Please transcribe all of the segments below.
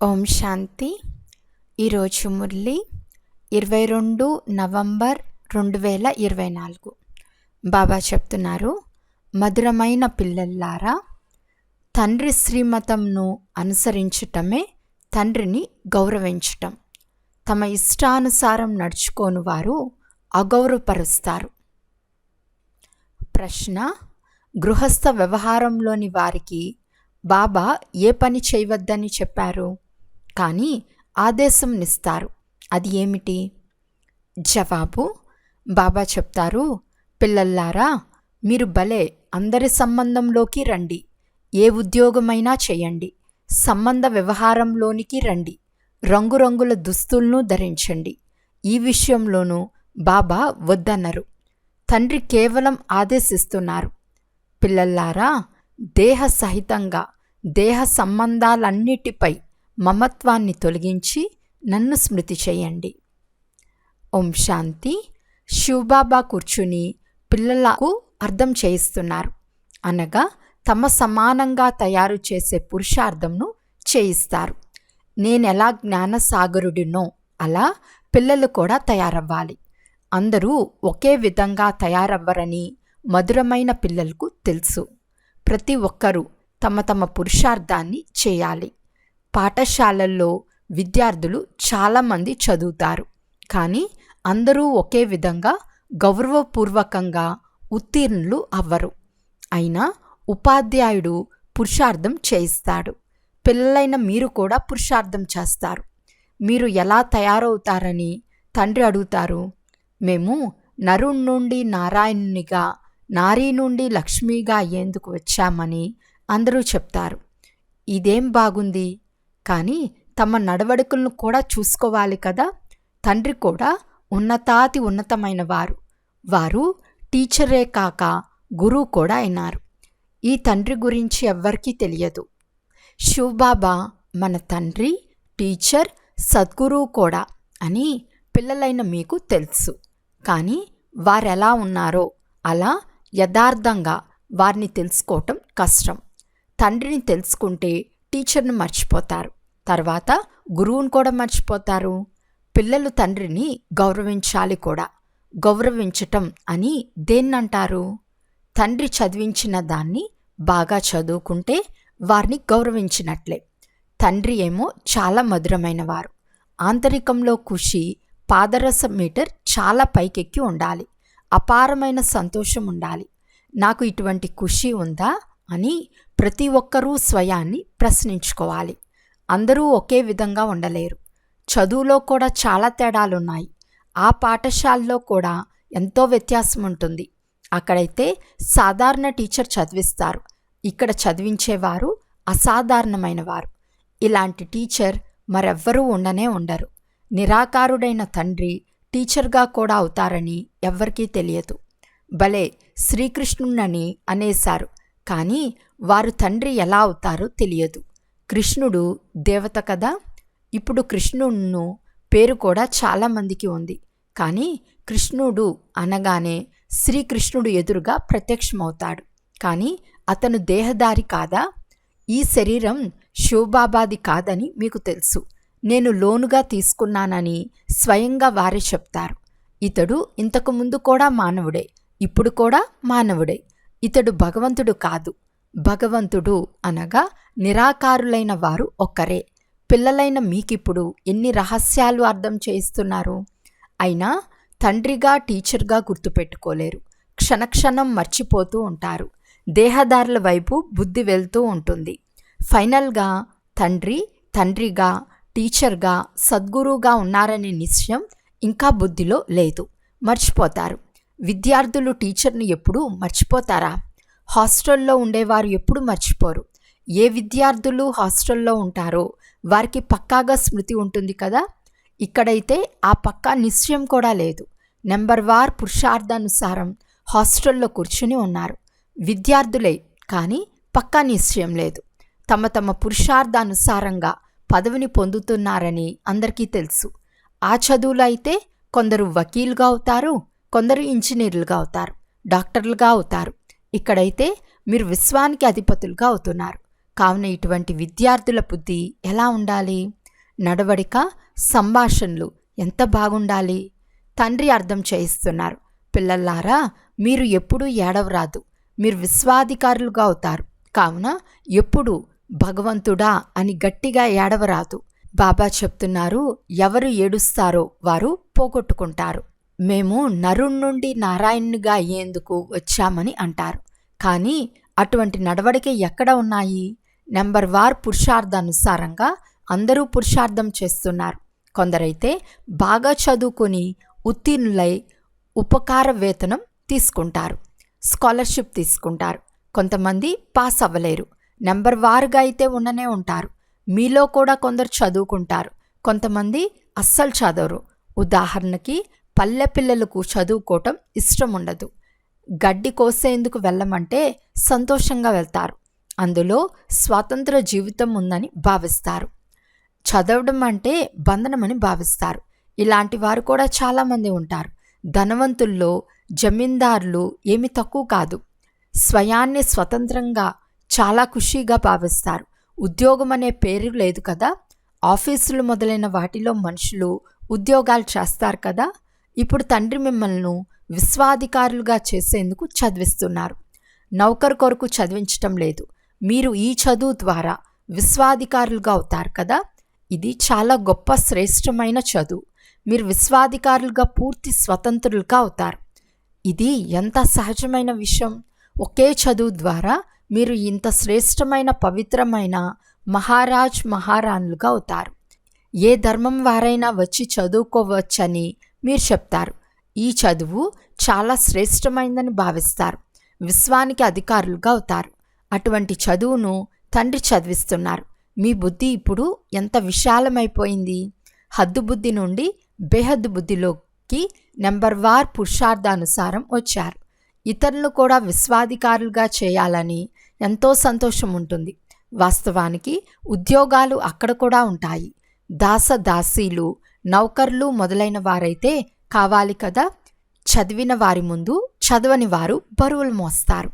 ఓం శాంతి. ఈరోజు మురళి 22 నవంబర్ 2024. బాబా చెప్తున్నారు, మధురమైన పిల్లల్లారా, తండ్రి శ్రీమతంను అనుసరించటమే తండ్రిని గౌరవించటం. తమ ఇష్టానుసారం నడుచుకోని వారు అగౌరవపరుస్తారు. ప్రశ్న: గృహస్థ వ్యవహారంలోని వారికి బాబా ఏ పని చేయవద్దని చెప్పారు, కానీ ఆదేశంనిస్తారు. అది ఏమిటి? జవాబు: బాబా చెప్తారు, పిల్లల్లారా, మీరు భలే అందరి సంబంధంలోకి రండి. ఏ ఉద్యోగమైనా చేయండి, సంబంధ వ్యవహారంలోనికి రండి, రంగురంగుల దుస్తులను ధరించండి. ఈ విషయంలోనూ బాబా వద్దన్నారు. తండ్రి కేవలం ఆదేశిస్తున్నారు. పిల్లల్లారా, దేహ సహితంగా దేహ సంబంధాలన్నిటిపై మమత్వాన్ని తొలగించి నన్ను స్మృతి చేయండి. ఓం శాంతి. శివబాబా కూర్చుని పిల్లలకు అర్థం చేయిస్తున్నారు. అనగా తమ సమానంగా తయారు చేసే పురుషార్థంను చేయిస్తారు. నేనెలా జ్ఞానసాగరుడినో అలా పిల్లలు కూడా తయారవ్వాలి. అందరూ ఒకే విధంగా తయారవ్వరని మధురమైన పిల్లలకు తెలుసు. ప్రతి ఒక్కరూ తమ తమ పురుషార్థాన్ని చేయాలి. పాఠశాలల్లో విద్యార్థులు చాలామంది చదువుతారు, కానీ అందరూ ఒకే విధంగా గౌరవపూర్వకంగా ఉత్తీర్ణులు అవ్వరు. అయినా ఉపాధ్యాయుడు పురుషార్థం చేయిస్తాడు. పిల్లలైన మీరు కూడా పురుషార్థం చేస్తారు. మీరు ఎలా తయారవుతారని తండ్రి అడుగుతారు. మేము నరుణ్ నుండి నారాయణునిగా, నారీ నుండి లక్ష్మిగా అయ్యేందుకు వచ్చామని అందరూ చెప్తారు. ఇదేం బాగుంది, కానీ తమ నడవడికలను కూడా చూసుకోవాలి కదా. తండ్రి కూడా ఉన్నతాతి ఉన్నతమైన వారు. వారు టీచరే కాక గురువు కూడా అయినారు. ఈ తండ్రి గురించి ఎవ్వరికీ తెలియదు. శివబాబా మన తండ్రి, టీచర్, సద్గురువు కూడా అని పిల్లలైన మీకు తెలుసు. కానీ వారెలా ఉన్నారో అలా యథార్థంగా వారిని తెలుసుకోవటం కష్టం. తండ్రిని తెలుసుకుంటే టీచర్ని మర్చిపోతారు, తర్వాత గురువుని కూడా మర్చిపోతారు. పిల్లలు తండ్రిని గౌరవించాలి కూడా. గౌరవించటం అని దేన్నంటారు? తండ్రి చదివించిన దాన్ని బాగా చదువుకుంటే వారిని గౌరవించినట్లే. తండ్రి ఏమో చాలా మధురమైన వారు. ఆంతరికంలో ఖుషి పాదరస మీటర్ చాలా పైకెక్కి ఉండాలి. అపారమైన సంతోషం ఉండాలి. నాకు ఇటువంటి ఖుషి ఉందా అని ప్రతి ఒక్కరూ స్వయాన్ని ప్రశ్నించుకోవాలి. అందరూ ఒకే విధంగా ఉండలేరు. చదువులో కూడా చాలా తేడాలున్నాయి. ఆ పాఠశాలలో కూడా ఎంతో వ్యత్యాసం ఉంటుంది. అక్కడైతే సాధారణ టీచర్ చదివిస్తారు, ఇక్కడ చదివించేవారు అసాధారణమైన వారు. ఇలాంటి టీచర్ మరెవ్వరూ ఉండరు. నిరాకారుడైన తండ్రి టీచర్గా కూడా అవుతారని ఎవ్వరికీ తెలియదు. భలే శ్రీకృష్ణునని అనేశారు, కానీ వారు తండ్రి ఎలా అవుతారో తెలియదు. కృష్ణుడు దేవత కదా. ఇప్పుడు కృష్ణుడు పేరు కూడా చాలామందికి ఉంది, కానీ కృష్ణుడు అనగానే శ్రీకృష్ణుడు ఎదురుగా ప్రత్యక్షమవుతాడు. కానీ అతను దేహదారి కాదా? ఈ శరీరం శివబాబాది కాదని మీకు తెలుసు. నేను లోనుగా తీసుకున్నానని స్వయంగా వారే చెప్తారు. ఇతడు ఇంతకుముందు కూడా మానవుడే, ఇప్పుడు కూడా మానవుడే. ఇతడు భగవంతుడు కాదు. భగవంతుడు అనగా నిరాకారులైన వారు ఒక్కరే. పిల్లలైన మీకిప్పుడు ఎన్ని రహస్యాలు అర్థం చేయిస్తున్నారు. అయినా తండ్రిగా టీచర్గా గుర్తుపెట్టుకోలేరు. క్షణక్షణం మర్చిపోతూ ఉంటారు. దేహదారుల వైపు బుద్ధి వెళ్తూ ఉంటుంది. ఫైనల్గా తండ్రిగా, టీచర్గా, సద్గురువుగా ఉన్నారనే నిశ్చయం ఇంకా బుద్ధిలో లేదు. మర్చిపోతారు. విద్యార్థులు టీచర్ని ఎప్పుడూ మర్చిపోతారా? హాస్టల్లో ఉండేవారు ఎప్పుడు మర్చిపోరు. ఏ విద్యార్థులు హాస్టల్లో ఉంటారో వారికి పక్కాగా స్మృతి ఉంటుంది కదా. ఇక్కడైతే ఆ పక్కా నిశ్చయం కూడా లేదు. నెంబర్ వార్ పురుషార్థానుసారం హాస్టల్లో కూర్చుని ఉన్నారు. విద్యార్థులే, కానీ పక్కా నిశ్చయం లేదు. తమ తమ పురుషార్థానుసారంగా పదవిని పొందుతున్నారని అందరికీ తెలుసు. ఆ చదువులో అయితే కొందరు వకీలుగా అవుతారు, కొందరు ఇంజనీర్లుగా అవుతారు, డాక్టర్లుగా అవుతారు. ఇక్కడైతే మీరు విశ్వానికి అధిపతులుగా అవుతున్నారు. కావున ఇటువంటి విద్యార్థుల బుద్ధి ఎలా ఉండాలి? నడవడిక, సంభాషణలు ఎంత బాగుండాలి? తండ్రి అర్థం చేయిస్తున్నారు, పిల్లల్లారా, మీరు ఎప్పుడూ ఏడవరాదు, మీరు విశ్వాధికారులుగా అవుతారు. కావున ఎప్పుడు భగవంతుడా అని గట్టిగా ఏడవరాదు. బాబా చెప్తున్నారు, ఎవరు ఏడుస్తారో వారు పోగొట్టుకుంటారు. మేము నరుణ్ నుండి నారాయణునిగా అయ్యేందుకు వచ్చామని అంటారు. కానీ అటువంటి నడవడిక ఎక్కడ ఉన్నాయి? నెంబర్ వార్ పురుషార్థానుసారంగా అందరూ పురుషార్థం చేస్తున్నారు. కొందరైతే బాగా చదువుకొని ఉత్తీర్ణులై ఉపకార వేతనం తీసుకుంటారు, స్కాలర్షిప్ తీసుకుంటారు. కొంతమంది పాస్ అవ్వలేరు. నెంబర్ వారుగా అయితే ఉండనే ఉంటారు. మీలో కూడా కొందరు చదువుకుంటారు, కొంతమంది అస్సలు చదవరు. ఉదాహరణకి పల్లె పిల్లలకు చదువుకోవటం ఇష్టం ఉండదు. గడ్డి కోసేందుకు వెళ్ళమంటే సంతోషంగా వెళ్తారు. అందులో స్వాతంత్ర జీవితం ఉందని భావిస్తారు. చదవడం అంటే బంధనమని భావిస్తారు. ఇలాంటి వారు కూడా చాలామంది ఉంటారు. ధనవంతుల్లో జమీందారులు ఏమి తక్కువ కాదు. స్వయాన్ని స్వతంత్రంగా చాలా ఖుషీగా భావిస్తారు. ఉద్యోగం అనే పేరు లేదు కదా. ఆఫీసులు మొదలైన వాటిలో మనుషులు ఉద్యోగాలు చేస్తారు కదా. ఇప్పుడు తండ్రి మిమ్మల్ని విశ్వాధికారులుగా చేసేందుకు చదివిస్తున్నారు. నౌకరు కొరకు చదివించటం లేదు. మీరు ఈ చదువు ద్వారా విశ్వాధికారులుగా అవుతారు కదా. ఇది చాలా గొప్ప శ్రేష్టమైన చదువు. మీరు విశ్వాధికారులుగా పూర్తి స్వతంత్రులుగా అవుతారు. ఇది ఎంత సహజమైన విషయం. ఒకే చదువు ద్వారా మీరు ఇంత శ్రేష్టమైన పవిత్రమైన మహారాజ్ మహారాణులుగా అవుతారు. ఏ ధర్మం వారైనా వచ్చి చదువుకోవచ్చని మీరు చెప్తారు. ఈ చదువు చాలా శ్రేష్టమైందని భావిస్తారు. విశ్వానికి అధికారులుగా అవుతారు. అటువంటి చదువును తండ్రి చదివిస్తున్నారు. మీ బుద్ధి ఇప్పుడు ఎంత విశాలమైపోయింది. హద్దు బుద్ధి నుండి బేహద్దు బుద్ధిలోకి నెంబర్ వార్ పురుషార్థానుసారం వచ్చారు. ఇతరులను కూడా విశ్వాధికారులుగా చేయాలని ఎంతో సంతోషం ఉంటుంది. వాస్తవానికి ఉద్యోగాలు అక్కడ కూడా ఉంటాయి. దాసదాసీలు, నౌకర్లు మొదలైన వారైతే కావాలి కదా. చదివిన వారి ముందు చదవని వారు బరువులు మోస్తారు.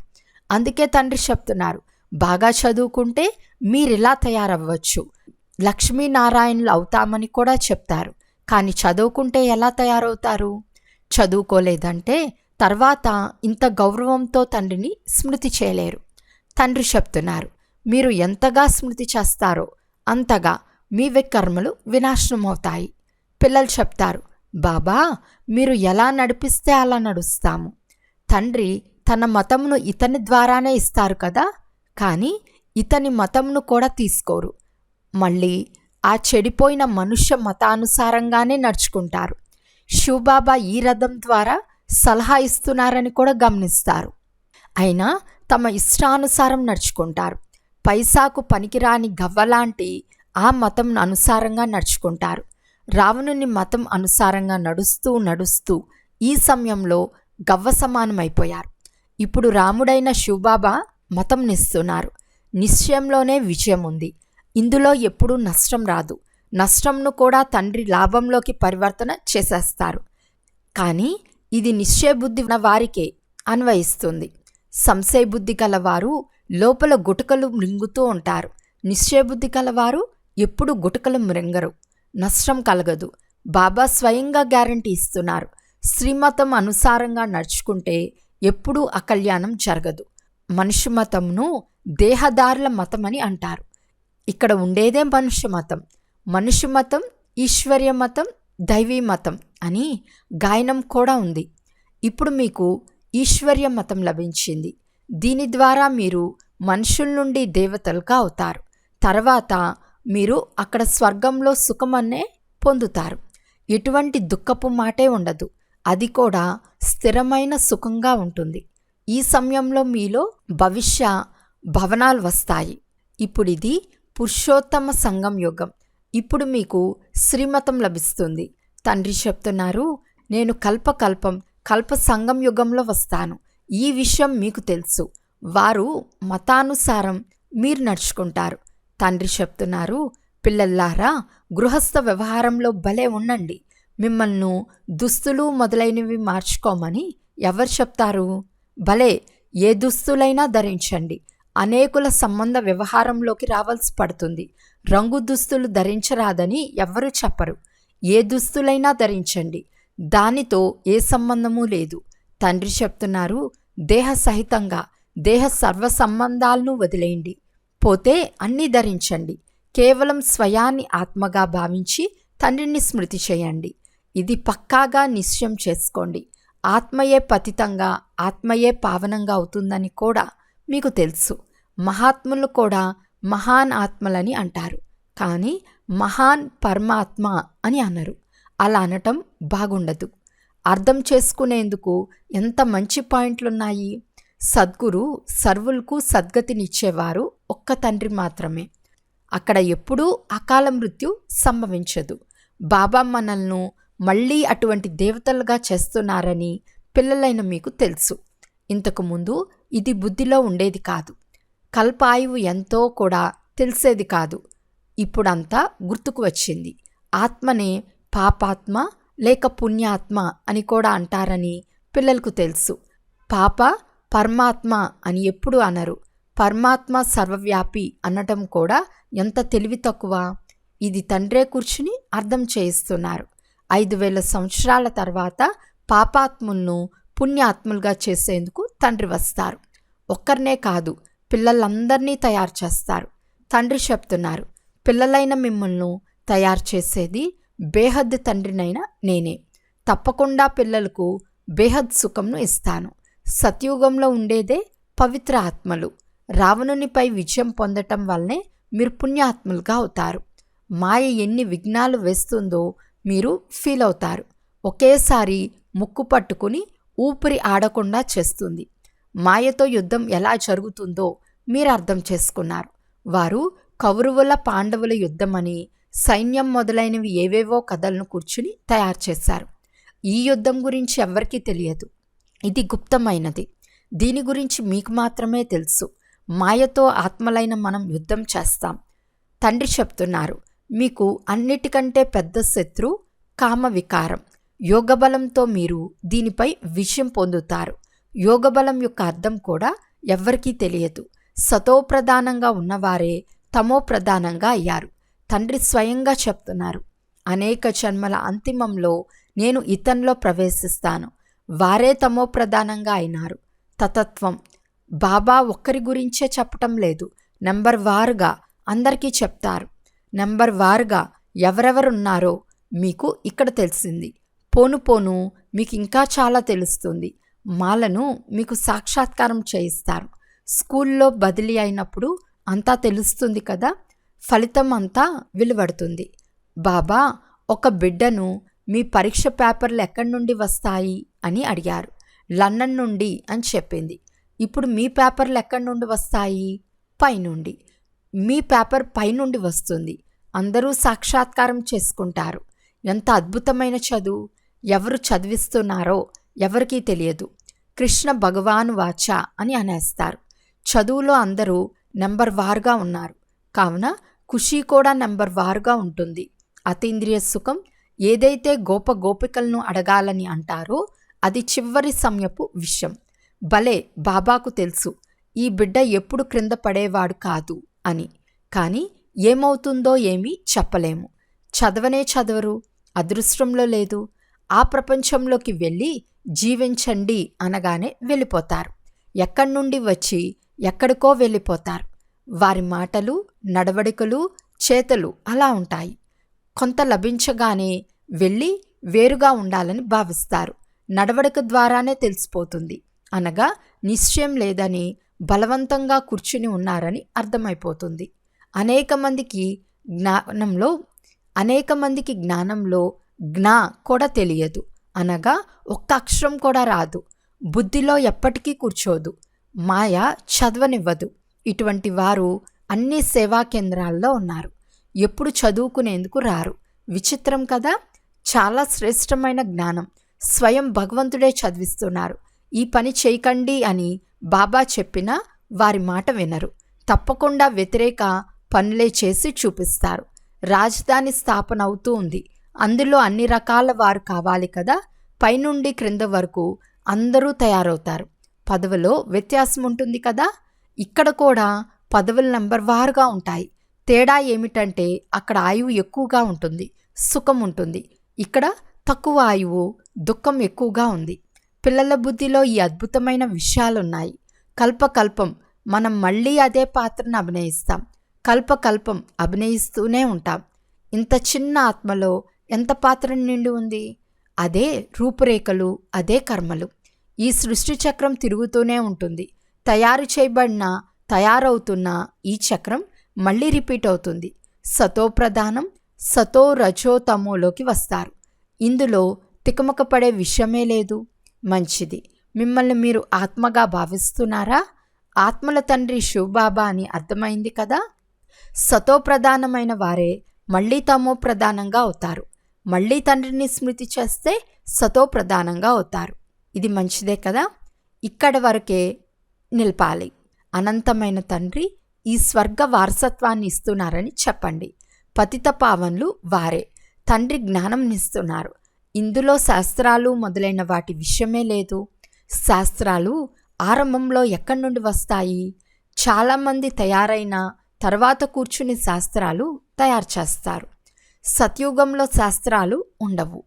అందుకే తండ్రి చెప్తున్నారు, బాగా చదువుకుంటే మీరిలా తయారవ్వచ్చు, లక్ష్మీనారాయణులు అవుతామని కూడా చెప్తారు. కానీ చదువుకుంటే ఎలా తయారవుతారు? చదువుకోలేదంటే తర్వాత ఇంత గౌరవంతో తండ్రిని స్మృతి చేయలేరు. తండ్రి చెప్తున్నారు, మీరు ఎంతగా స్మృతి చేస్తారో అంతగా మీ కర్మలు వినాశనం అవుతాయి. పిల్లలు చెప్తారు, బాబా మీరు ఎలా నడిపిస్తే అలా నడుస్తాము. తండ్రి తన మతమును ఇతని ద్వారానే ఇస్తారు కదా, కానీ ఇతని మతమును కూడా తీసుకోరు. మళ్ళీ ఆ చెడిపోయిన మనుష్య మతానుసారంగానే నడుచుకుంటారు. శివబాబా ఈ రథం ద్వారా సలహా ఇస్తున్నారని కూడా గమనిస్తారు. అయినా తమ ఇష్టానుసారం నడుచుకుంటారు. పైసాకు పనికిరాని గవ్వలాంటి ఆ మతం అనుసారంగా నడుచుకుంటారు. రావణుని మతం అనుసారంగా నడుస్తూ నడుస్తూ ఈ సమయంలో గవ్వ సమానమైపోయారు. ఇప్పుడు రాముడైన శివబాబా మతం నిస్తున్నారు. నిశ్చయంలోనే విజయం ఉంది. ఇందులో ఎప్పుడూ నష్టం రాదు. నష్టంను కూడా తండ్రి లాభంలోకి పరివర్తన చేసేస్తారు. కానీ ఇది నిశ్చయబుద్ధి ఉన్న వారికే అన్వయిస్తుంది. సంశయబుద్ధి కలవారు లోపల గుటకలు మృంగుతూ ఉంటారు. నిశ్చయబుద్ధి కలవారు ఎప్పుడు గుటకలు మృంగరు. నష్టం కలగదు. బాబా స్వయంగా గ్యారంటీ ఇస్తున్నారు. శ్రీమతం అనుసారంగా నడుచుకుంటే ఎప్పుడూ అకల్యాణం జరగదు. మనుష్య మతంను దేహదారుల మతం అని అంటారు. ఇక్కడ ఉండేదే మనుష్య మతం. మనుష్య మతం, ఈశ్వర్య మతం, దైవీ మతం అని గాయనం కూడా ఉంది. ఇప్పుడు మీకు ఈశ్వర్య మతం లభించింది. దీని ద్వారా మీరు మనుషుల నుండి దేవతలుగా అవుతారు. తర్వాత మీరు అక్కడ స్వర్గంలో సుఖమన్నే పొందుతారు. ఎటువంటి దుఃఖపు మాటే ఉండదు. అది కూడా స్థిరమైన సుఖంగా ఉంటుంది. ఈ సమయంలో మీలో భవిష్య భవనాలు వస్తాయి. ఇప్పుడు ఇది పురుషోత్తమ సంగం యుగం. ఇప్పుడు మీకు శ్రీమతం లభిస్తుంది. తండ్రి చెప్తున్నారు, నేను కల్ప సంగం యుగంలో వస్తాను. ఈ విషయం మీకు తెలుసు. వారు మతానుసారం మీరు నడుచుకుంటారు. తండ్రి చెప్తున్నారు, పిల్లల్లారా గృహస్థ వ్యవహారంలో భలే ఉండండి. మిమ్మల్ని దుస్తులు మొదలైనవి మార్చుకోమని ఎవరు చెప్తారు? భలే ఏ దుస్తులైనా ధరించండి. అనేకుల సంబంధ వ్యవహారంలోకి రావాల్సి పడుతుంది. రంగు దుస్తులు ధరించరాదని ఎవ్వరూ చెప్పరు. ఏ దుస్తులైనా ధరించండి, దానితో ఏ సంబంధమూ లేదు. తండ్రి చెప్తున్నారు, దేహ సహితంగా దేహ సర్వ సంబంధాలను వదిలేయండి, పోతే అన్నీ ధరించండి. కేవలం స్వయాన్ని ఆత్మగా భావించి తండ్రిని స్మృతి చేయండి. ఇది పక్కాగా నిశ్చయం చేసుకోండి. ఆత్మయే పతితంగా, ఆత్మయే పావనంగా అవుతుందని కూడా మీకు తెలుసు. మహాత్ములు కూడా మహాన్ ఆత్మలని అంటారు, కానీ మహాన్ పరమాత్మ అని అనరు. అలా అనటం బాగుండదు. అర్థం చేసుకునేందుకు ఎంత మంచి పాయింట్లున్నాయి. సద్గురు సర్వులకు సద్గతినిచ్చేవారు ఒక్క తండ్రి మాత్రమే. అక్కడ ఎప్పుడూ అకాల మృత్యు సంభవించదు. బాబా మనల్ని మళ్ళీ అటువంటి దేవతలుగా చేస్తున్నారని పిల్లలైన మీకు తెలుసు. ఇంతకుముందు ఇది బుద్ధిలో ఉండేది కాదు. కల్పాయువు ఎంతో కూడా తెలిసేది కాదు. ఇప్పుడంతా గుర్తుకు వచ్చింది. ఆత్మనే పాపాత్మ లేక పుణ్యాత్మ అని కూడా అంటారని పిల్లలకు తెలుసు. పాప పరమాత్మ అని ఎప్పుడు అనరు. పరమాత్మ సర్వవ్యాపి అనటం కూడా ఎంత తెలివి తక్కువ. ఇది తండ్రే కూర్చుని అర్థం చేయిస్తున్నారు. 5000 సంవత్సరాల తర్వాత పాపాత్ములను పుణ్యాత్ములుగా చేసేందుకు తండ్రి వస్తారు. ఒక్కరినే కాదు, పిల్లలందరినీ తయారు చేస్తారు. తండ్రి చెప్తున్నారు, పిల్లలైన మిమ్మల్ని తయారు చేసేది బేహద్ తండ్రినైనా నేనే. తప్పకుండా పిల్లలకు బేహద్ సుఖంను ఇస్తాను. సత్యుగంలో ఉండేదే పవిత్ర ఆత్మలు. రావణునిపై విజయం పొందటం వల్లనే మీరు పుణ్యాత్ములుగా అవుతారు. మాయ ఎన్ని విఘ్నాలు వేస్తుందో మీరు ఫీల్ అవుతారు. ఒకేసారి ముక్కు పట్టుకుని ఊపిరి ఆడకుండా చేస్తుంది. మాయతో యుద్ధం ఎలా జరుగుతుందో మీరు అర్థం చేసుకున్నారు. వారు కౌరవుల పాండవుల యుద్ధమని సైన్యం మొదలైనవి ఏవేవో కథలను కూర్చుని తయారు చేశారు. ఈ యుద్ధం గురించి ఎవ్వరికీ తెలియదు. ఇది గుప్తమైనది. దీని గురించి మీకు మాత్రమే తెలుసు. మాయతో ఆత్మలైన మనం యుద్ధం చేస్తాం. తండ్రి చెప్తున్నారు, మీకు అన్నిటికంటే పెద్ద శత్రు కామ వికారం. యోగబలంతో మీరు దీనిపై విజయం పొందుతారు. యోగబలం యొక్క అర్థం కూడా ఎవ్వరికీ తెలియదు. సతోప్రధానంగా ఉన్నవారే తమో ప్రధానంగా అయ్యారు. తండ్రి స్వయంగా చెప్తున్నారు, అనేక జన్మల అంతిమంలో నేను ఇతనిలో ప్రవేశిస్తాను. వారే తమో ప్రధానంగా అయినారు. తతత్వం బాబా ఒక్కరి గురించే చెప్పటం లేదు, నెంబర్ వారుగా అందరికీ చెప్తారు. నెంబర్ వారుగా ఎవరెవరున్నారో మీకు ఇక్కడ తెలిసింది. పోను పోను మీకు ఇంకా చాలా తెలుస్తుంది. మాలను మీకు సాక్షాత్కారం చేయిస్తారు. స్కూల్లో బదిలీ అయినప్పుడు అంతా తెలుస్తుంది కదా, ఫలితం అంతా వెలువడుతుంది. బాబా ఒక బిడ్డను మీ పరీక్ష పేపర్లు ఎక్కడి నుండి వస్తాయి అని అడిగారు. లండన్ నుండి అని చెప్పింది. ఇప్పుడు మీ పేపర్లు ఎక్కడి నుండి వస్తాయి? పైనుండి. మీ పేపర్ పైనుండి వస్తుంది. అందరూ సాక్షాత్కారం చేసుకుంటారు. ఎంత అద్భుతమైన చదువు! ఎవరు చదివిస్తున్నారో ఎవరికీ తెలియదు. కృష్ణ భగవాను వాచ అని అనేస్తారు. చదువులో అందరూ నెంబర్ వారుగా ఉన్నారు. కావున ఖుషీ కూడా నెంబర్ వారుగా ఉంటుంది. అతీంద్రియ సుఖం ఏదైతే గోపికలను అడగాలని అంటారో అది చివరి సమయపు విషయం. భలే బాబాకు తెలుసు ఈ బిడ్డ ఎప్పుడు క్రింద పడేవాడు కాదు అని. కానీ ఏమవుతుందో ఏమీ చెప్పలేము. చదవనే చదవరు, అదృష్టంలో లేదు. ఆ ప్రపంచంలోకి వెళ్ళి జీవించండి అనగానే వెళ్ళిపోతారు. ఎక్కడి నుండి వచ్చి ఎక్కడికో వెళ్ళిపోతారు. వారి మాటలు, నడవడికలు, చేతలు అలా ఉంటాయి. కొంత లభించగానే వెళ్ళి వేరుగా ఉండాలని భావిస్తారు. నడవడిక ద్వారానే తెలిసిపోతుంది. అనగా నిశ్చయం లేదని బలవంతంగా కూర్చుని ఉన్నారని అర్థమైపోతుంది. అనేక మందికి జ్ఞానంలో జ్ఞా కూడా తెలియదు. అనగా ఒక్క అక్షరం కూడా రాదు. బుద్ధిలో ఎప్పటికీ కూర్చోదు. మాయ చదవనివ్వదు. ఇటువంటి వారు అన్ని సేవా కేంద్రాల్లో ఉన్నారు. ఎప్పుడు చదువుకునేందుకు రారు. విచిత్రం కదా. చాలా శ్రేష్టమైన జ్ఞానం స్వయం భగవంతుడే చదివిస్తున్నారు. ఈ పని చేయకండి అని బాబా చెప్పినా వారి మాట వినరు. తప్పకుండా వ్యతిరేక పనులే చేసి చూపిస్తారు. రాజధాని స్థాపన అవుతూ ఉంది. అందులో అన్ని రకాల వారు కావాలి కదా. పైనుండి క్రింద వరకు అందరూ తయారవుతారు. పదవిలో వ్యత్యాసం ఉంటుంది కదా. ఇక్కడ కూడా పదవుల నంబర్ వారుగా ఉంటాయి. తేడా ఏమిటంటే అక్కడ ఆయువు ఎక్కువగా ఉంటుంది, సుఖం ఉంటుంది. ఇక్కడ తక్కువ ఆయువు, దుఃఖం ఎక్కువగా ఉంది. పిల్లల బుద్ధిలో ఈ అద్భుతమైన విషయాలున్నాయి. కల్పకల్పం మనం మళ్ళీ అదే పాత్రను అభినయిస్తాం. కల్పకల్పం అభినయిస్తూనే ఉంటాం. ఇంత చిన్న ఆత్మలో ఎంత పాత్ర నిండి ఉంది? అదే రూపురేఖలు, అదే కర్మలు. ఈ సృష్టి చక్రం తిరుగుతూనే ఉంటుంది. తయారవుతున్న ఈ చక్రం మళ్ళీ రిపీట్ అవుతుంది. సతోప్రధానం, సతో రజో తమోలోకి వస్తారు. ఇందులో తికమక పడే విషయమే లేదు. మంచిది. మిమ్మల్ని మీరు ఆత్మగా భావిస్తున్నారా? ఆత్మల తండ్రి శివబాబా అని అర్థమైంది కదా. సతోప్రధానమైన వారే మళ్ళీ తమో ప్రధానంగా అవుతారు. మళ్ళీ తండ్రిని స్మృతి చేస్తే సతోప్రధానంగా అవుతారు. ఇది మంచిదే కదా. ఇక్కడి వరకే నిలపాలి. అనంతమైన తండ్రి ఈ స్వర్గ వారసత్వాన్ని ఇస్తున్నారని చెప్పండి. పతిత పావన్లు వారే. తండ్రి జ్ఞానంనిస్తున్నారు. ఇందులో శాస్త్రాలు మొదలైన వాటి విషయమే లేదు. శాస్త్రాలు ఆరంభంలో ఎక్కడి నుండి వస్తాయి? చాలామంది తయారైన తర్వాత కూర్చుని శాస్త్రాలు తయారు చేస్తారు. సత్యుగంలో శాస్త్రాలు ఉండవు.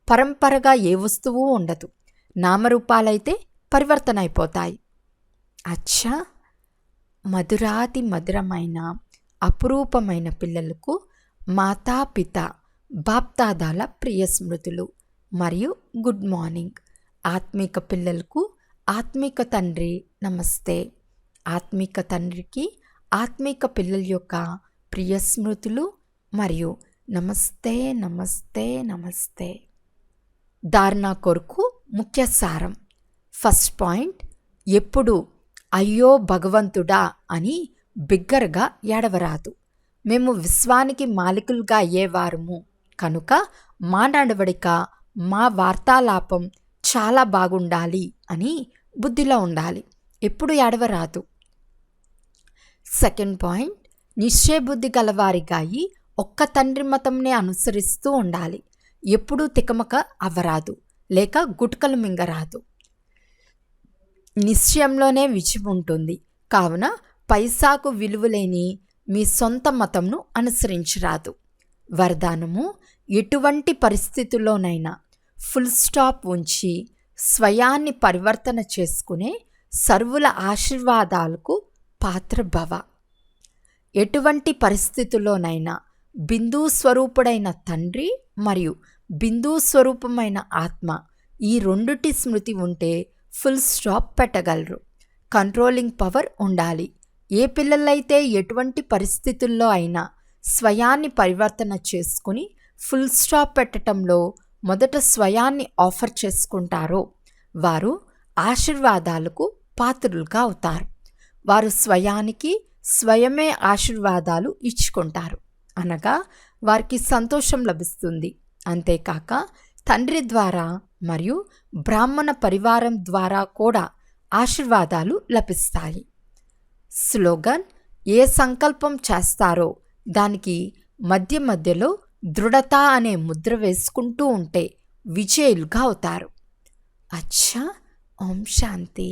పరంపరగా ఏ వస్తువు ఉండదు. నామరూపాలైతే పరివర్తన అయిపోతాయి. అచ్చా, మధురాతి మధురమైన అపురూపమైన పిల్లలకు మాతాపిత బాప్దాదాల ప్రియ స్మృతులు మరియు గుడ్ మార్నింగ్. ఆత్మిక పిల్లలకు ఆత్మిక తండ్రి నమస్తే. ఆత్మిక తండ్రికి ఆత్మిక పిల్లల యొక్క ప్రియ స్మృతులు మరియు నమస్తే నమస్తే నమస్తే. ధారణ కొరకు ముఖ్య సారం. ఫస్ట్ పాయింట్, ఎప్పుడు అయ్యో భగవంతుడా అని బిగ్గరగా ఏడవరాదు. మేము విశ్వానికి మాలికులుగా అయ్యేవారము కనుక మా నడవడిక, మా వార్తాలాపం చాలా బాగుండాలి అని బుద్ధిలో ఉండాలి. ఎప్పుడు ఏడవరాదు. సెకండ్ పాయింట్, నిశ్చయబుద్ధి గలవారిగా అయి ఒక్క తండ్రి మతంనే అనుసరిస్తూ ఉండాలి. ఎప్పుడూ తికమక అవ్వరాదు, లేక గుట్కలు మింగరాదు. నిశ్చయంలోనే విజయం ఉంటుంది. కావున పైసాకు విలువలేని మీ సొంత మతంను అనుసరించరాదు. వరదానము, ఎటువంటి పరిస్థితుల్లోనైనా ఫుల్ స్టాప్ ఉంచి స్వయాన్ని పరివర్తన చేసుకునే సర్వుల ఆశీర్వాదాలకు పాత్రభవ. ఎటువంటి పరిస్థితుల్లోనైనా బిందు స్వరూపుడైన తండ్రి మరియు బిందు స్వరూపమైన ఆత్మ, ఈ రెండుటి స్మృతి ఉంటే ఫుల్ స్టాప్ పెట్టగలరు. కంట్రోలింగ్ పవర్ ఉండాలి. ఏ పిల్లలైతే ఎటువంటి పరిస్థితుల్లో అయినా స్వయాన్ని పరివర్తన చేసుకుని ఫుల్ స్టాప్ పెట్టడంలో మొదట స్వయాన్ని ఆఫర్ చేసుకుంటారో వారు ఆశీర్వాదాలకు పాత్రులుగా అవుతారు. వారు స్వయానికి స్వయమే ఆశీర్వాదాలు ఇచ్చుకుంటారు. అనగా వారికి సంతోషం లభిస్తుంది. అంతేకాక తండ్రి ద్వారా మరియు బ్రాహ్మణ పరివారం ద్వారా కూడా ఆశీర్వాదాలు లభిస్తాయి. స్లోగన్, ఏ సంకల్పం చేస్తారో దానికి మధ్య మధ్యలో దృఢత అనే ముద్ర వేసుకుంటూ ఉంటే విజయులుగా అవుతారు. అచ్చా, ఓం శాంతి.